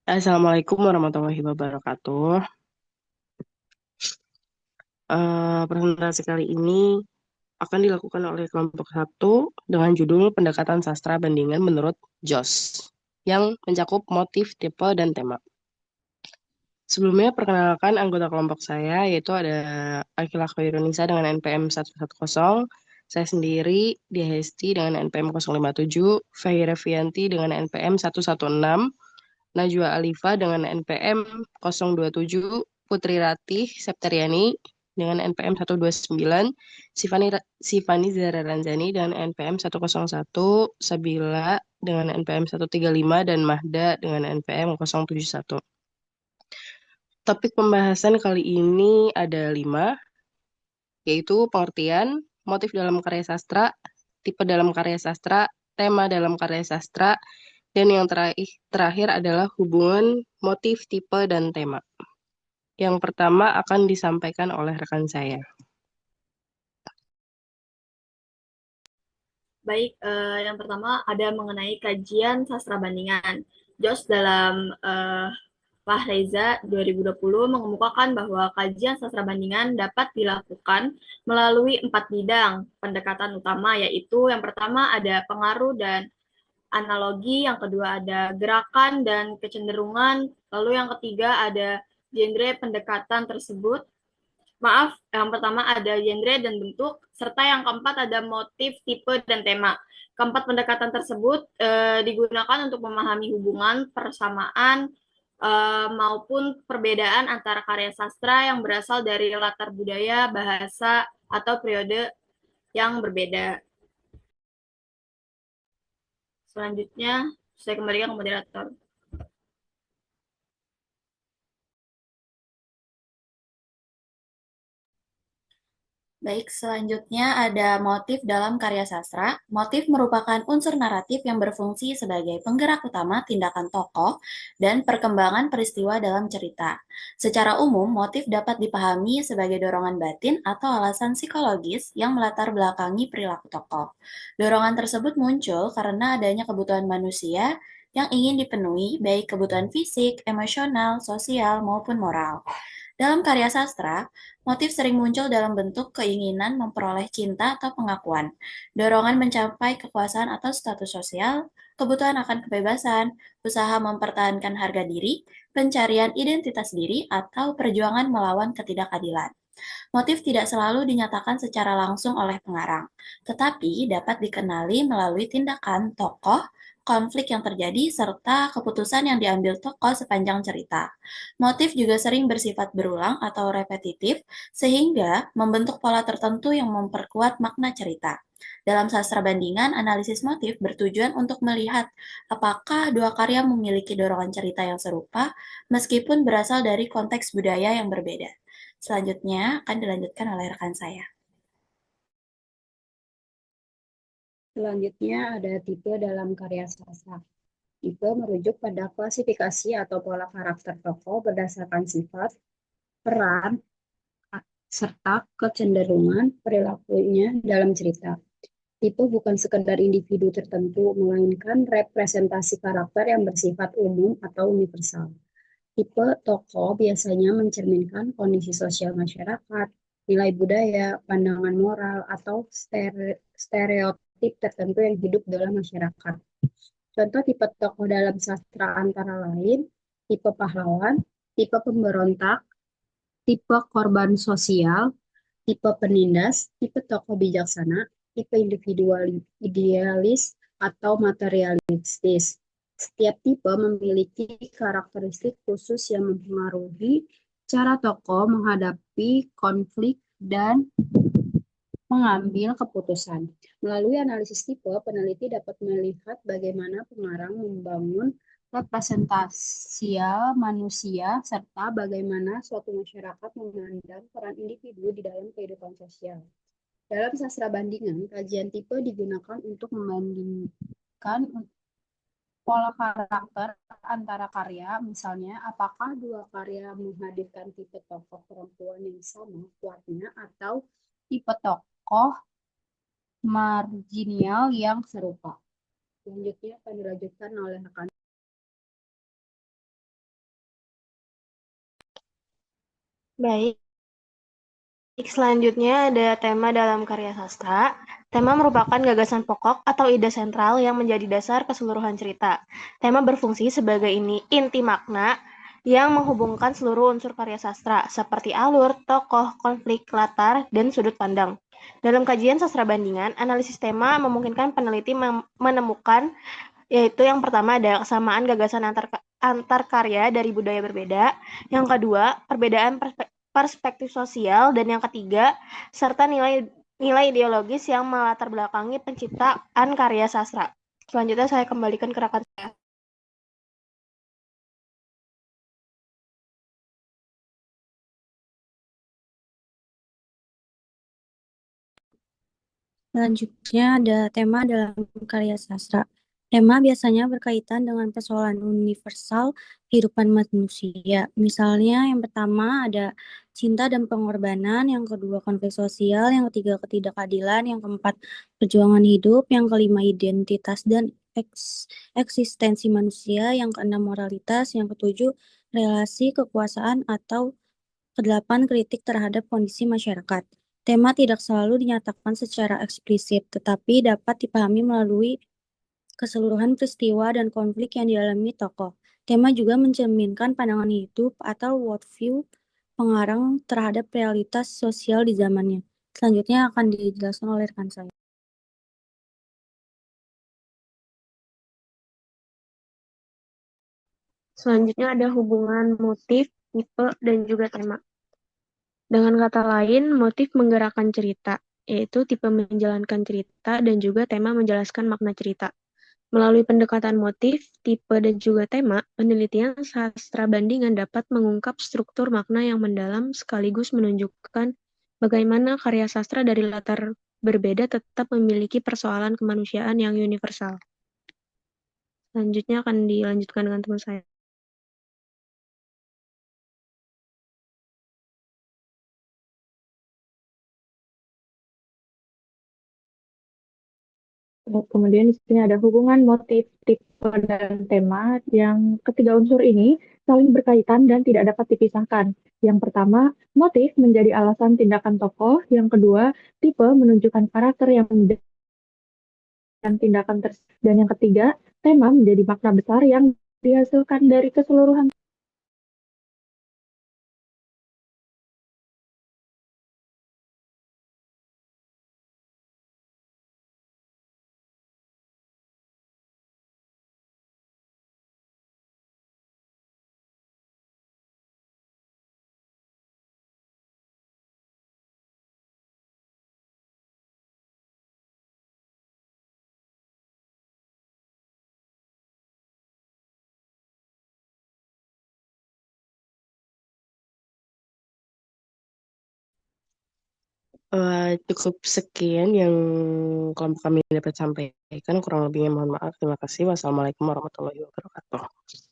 Assalamualaikum warahmatullahi wabarakatuh. Presentasi kali ini akan dilakukan oleh kelompok satu dengan judul Pendekatan Sastra Bandingan menurut Jos, yang mencakup motif, tipe, dan tema. Sebelumnya, perkenalkan anggota kelompok saya, yaitu ada Akila Khairunisa dengan NPM 110, saya sendiri, Dia Hesti dengan NPM 057, Fahira Fianti dengan NPM 116, Najwa Alifa dengan NPM 027, Putri Ratih Septeriani dengan NPM 129, Sifani Zahra Ranzani dengan NPM 101, Sabila dengan NPM 135, dan Mahda dengan NPM 071. Topik pembahasan kali ini ada 5, yaitu pengertian, motif dalam karya sastra, tipe dalam karya sastra, tema dalam karya sastra, dan yang terakhir adalah hubungan motif, tipe, dan tema. Yang pertama akan disampaikan oleh rekan saya. Baik, yang pertama ada mengenai kajian sastra bandingan. Jos dalam Fahreza 2020 mengemukakan bahwa kajian sastra bandingan dapat dilakukan melalui 4 bidang pendekatan utama, yaitu yang pertama ada pengaruh dan analogi, yang kedua ada gerakan dan kecenderungan, lalu yang ketiga ada genre pendekatan tersebut. Maaf, yang pertama ada genre dan bentuk, serta yang keempat ada motif, tipe, dan tema. Keempat pendekatan tersebut digunakan untuk memahami hubungan, persamaan, maupun perbedaan antara karya sastra yang berasal dari latar budaya, bahasa, atau periode yang berbeda. Selanjutnya, saya kembalikan ke moderator. Baik, selanjutnya ada motif dalam karya sastra. Motif merupakan unsur naratif yang berfungsi sebagai penggerak utama tindakan tokoh dan perkembangan peristiwa dalam cerita. Secara umum, motif dapat dipahami sebagai dorongan batin atau alasan psikologis yang melatar belakangi perilaku tokoh. Dorongan tersebut muncul karena adanya kebutuhan manusia yang ingin dipenuhi, baik kebutuhan fisik, emosional, sosial, maupun moral. Dalam karya sastra, motif sering muncul dalam bentuk keinginan memperoleh cinta atau pengakuan, dorongan mencapai kekuasaan atau status sosial, kebutuhan akan kebebasan, usaha mempertahankan harga diri, pencarian identitas diri, atau perjuangan melawan ketidakadilan. Motif tidak selalu dinyatakan secara langsung oleh pengarang, tetapi dapat dikenali melalui tindakan tokoh, konflik yang terjadi, serta keputusan yang diambil tokoh sepanjang cerita. Motif juga sering bersifat berulang atau repetitif, sehingga membentuk pola tertentu yang memperkuat makna cerita. Dalam sastra bandingan, analisis motif bertujuan untuk melihat apakah dua karya memiliki dorongan cerita yang serupa, meskipun berasal dari konteks budaya yang berbeda. Selanjutnya akan dilanjutkan oleh rekan saya. Selanjutnya ada tipe dalam karya sastra. Tipe merujuk pada klasifikasi atau pola karakter tokoh berdasarkan sifat, peran, serta kecenderungan perilakunya dalam cerita. Tipe bukan sekedar individu tertentu, melainkan representasi karakter yang bersifat umum atau universal. Tipe tokoh biasanya mencerminkan kondisi sosial masyarakat, nilai budaya, pandangan moral, atau stereotip tertentu yang hidup dalam masyarakat. Contoh tipe tokoh dalam sastra antara lain, tipe pahlawan, tipe pemberontak, tipe korban sosial, tipe penindas, tipe tokoh bijaksana, tipe idealis, atau materialistis. Setiap tipe memiliki karakteristik khusus yang mempengaruhi cara tokoh menghadapi konflik dan mengambil keputusan. Melalui analisis tipe, peneliti dapat melihat bagaimana pengarang membangun representasial manusia serta bagaimana suatu masyarakat memandang peran individu di dalam kehidupan sosial. Dalam sastra bandingan, kajian tipe digunakan untuk membandingkan pola karakter antara karya, misalnya apakah dua karya menghadirkan tipe tokoh perempuan yang sama kuatnya atau tipe tokoh marginal yang serupa. Selanjutnya akan dilanjutkan oleh rekan Baik, selanjutnya ada tema dalam karya sastra. Tema merupakan gagasan pokok atau ide sentral yang menjadi dasar keseluruhan cerita. Tema berfungsi sebagai inti makna yang menghubungkan seluruh unsur karya sastra, seperti alur, tokoh, konflik, latar, dan sudut pandang. Dalam kajian sastra bandingan, analisis tema memungkinkan peneliti menemukan, yaitu yang pertama ada kesamaan gagasan antar karya dari budaya berbeda, yang kedua perbedaan perspektif sosial, dan yang ketiga serta nilai ideologis yang melatar belakangi penciptaan karya sastra. Selanjutnya saya kembalikan ke rekan saya. Selanjutnya ada tema dalam karya sastra. Tema biasanya berkaitan dengan persoalan universal kehidupan manusia. Misalnya yang pertama ada cinta dan pengorbanan, yang kedua konflik sosial, yang ketiga ketidakadilan, yang keempat perjuangan hidup, yang kelima identitas dan eksistensi manusia, yang keenam moralitas, yang ketujuh relasi kekuasaan, atau kedelapan kritik terhadap kondisi masyarakat. Tema tidak selalu dinyatakan secara eksplisit, tetapi dapat dipahami melalui keseluruhan peristiwa dan konflik yang dialami tokoh. Tema juga mencerminkan pandangan hidup atau worldview pengarang terhadap realitas sosial di zamannya. Selanjutnya akan dijelaskan oleh rekan saya. Selanjutnya ada hubungan motif, tipe, dan juga tema. Dengan kata lain, motif menggerakkan cerita, yaitu tipe menjalankan cerita dan juga tema menjelaskan makna cerita. Melalui pendekatan motif, tipe, dan juga tema, penelitian sastra bandingan dapat mengungkap struktur makna yang mendalam sekaligus menunjukkan bagaimana karya sastra dari latar berbeda tetap memiliki persoalan kemanusiaan yang universal. Selanjutnya akan dilanjutkan dengan teman saya. Kemudian di sini ada hubungan motif, tipe, dan tema. Yang ketiga unsur ini saling berkaitan dan tidak dapat dipisahkan. Yang pertama, motif menjadi alasan tindakan tokoh. Yang kedua, tipe menunjukkan karakter yang dan tindakan tersebut. Dan yang ketiga, tema menjadi makna besar yang dihasilkan dari keseluruhan. Cukup sekian yang kelompok kami dapat sampaikan. Kurang lebihnya mohon maaf. Terima kasih. Wassalamualaikum warahmatullahi wabarakatuh.